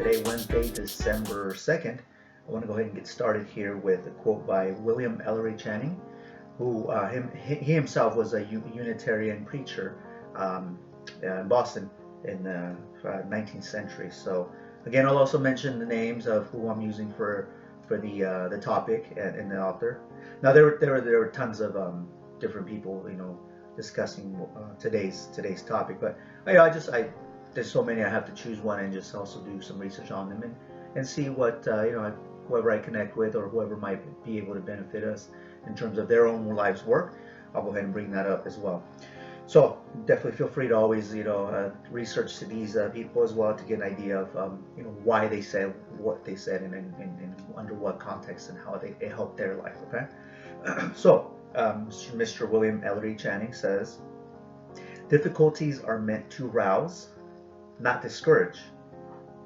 Today, Wednesday, December 2nd, I want to go ahead and get started here with a quote by William Ellery Channing, who he himself was a Unitarian preacher in Boston in the 19th century. So again, I'll also mention the names of who I'm using for the topic and the author. Now there were tons of different people, discussing today's topic, but there's so many I have to choose one and just also do some research on them and see what whoever I connect with or whoever might be able to benefit us in terms of their own life's work. I'll go ahead and bring that up as well. So definitely feel free to always research these people as well to get an idea of why they said what they said and under what context and how it helped their life. Okay, so Mr. William Ellery Channing says, difficulties are meant to rouse, not discourage.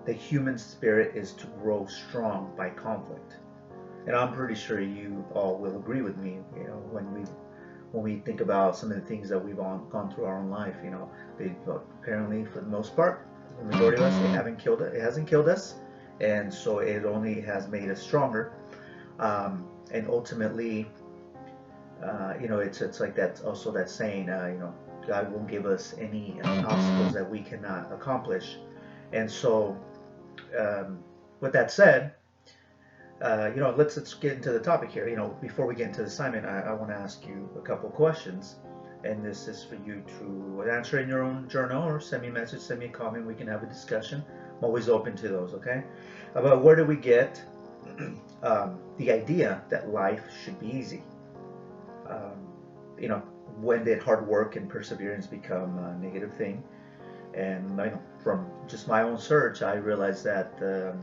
The human spirit is to grow strong by conflict. And I'm pretty sure you all will agree with me, when we think about some of the things that we've gone through our own life, they apparently, for the most part, the majority of us, it hasn't killed us, and so it only has made us stronger. And ultimately, it's like that, also that saying, God won't give us any obstacles that we cannot accomplish. And so, with that said, let's get into the topic here. Before we get into the assignment, I want to ask you a couple questions, and this is for you to answer in your own journal or send me a message, send me a comment. We can have a discussion. I'm always open to those. Okay, about where do we get the idea that life should be easy? When did hard work and perseverance become a negative thing? And from just my own search, I realized that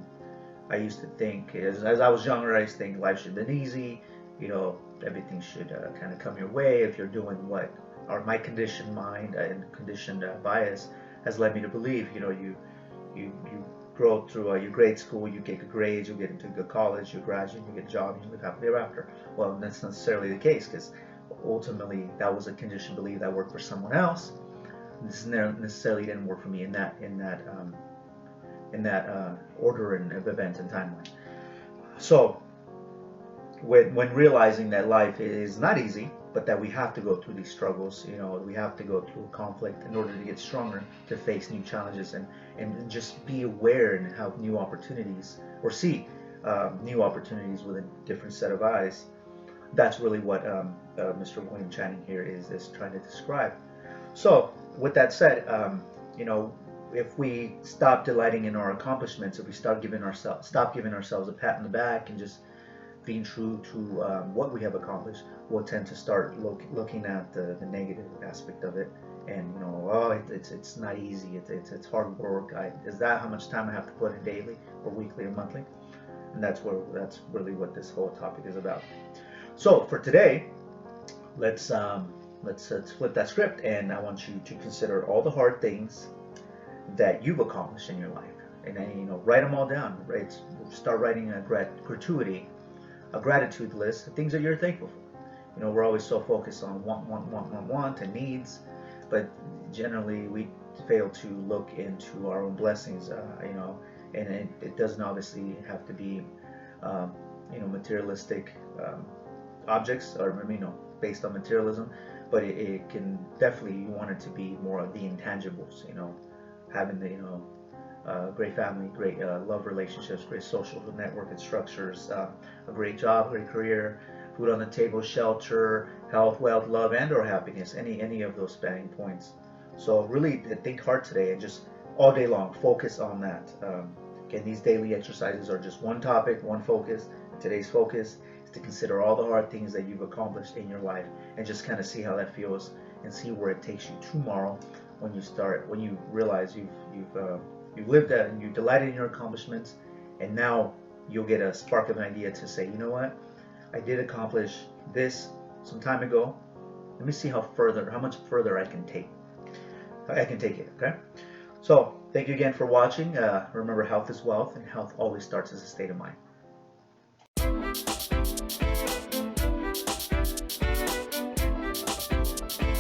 I used to think, as I was younger, I used to think life should have been easy. Everything should kind of come your way if you're doing what my conditioned mind and conditioned bias has led me to believe. You grow through your grade school, you get good grades, you get into a good college, you graduate, you get a job, and you live happily ever after. Well, that's not necessarily the case, because ultimately that was a conditioned belief that worked for someone else. This necessarily didn't work for me in that order and of events and timeline. So when realizing that life is not easy, but that we have to go through these struggles, we have to go through conflict in order to get stronger, to face new challenges and just be aware and have new opportunities, or see new opportunities with a different set of eyes. That's really what Mr. William Channing here is trying to describe. So with that said, if we stop delighting in our accomplishments, if we stop giving ourselves a pat on the back and just being true to what we have accomplished, we'll tend to start looking at the negative aspect of it, and it's not easy, it's hard work. Is that how much time I have to put in daily or weekly or monthly? And that's really what this whole topic is about. So for today, let's flip that script, and I want you to consider all the hard things that you've accomplished in your life, and then write them all down. Right? Start writing a gratitude list of things that you're thankful for. We're always so focused on want and needs, but generally we fail to look into our own blessings. And it doesn't obviously have to be materialistic objects, or based on materialism, but it can definitely, you want it to be more of the intangibles, having the great family, great love relationships, great social network and structures, a great job, great career, food on the table, shelter, health, wealth, love, and or happiness, any of those spanning points. So really think hard today and just all day long focus on that. Again, these daily exercises are just one topic, one focus. And today's focus is to consider all the hard things that you've accomplished in your life and just kind of see how that feels and see where it takes you tomorrow when you realize you've lived that and you delighted in your accomplishments, and now you'll get a spark of an idea to say, what, I did accomplish this some time ago. Let me see how much further I can take it. Okay, so thank you again for watching. Remember, health is wealth, and health always starts as a state of mind.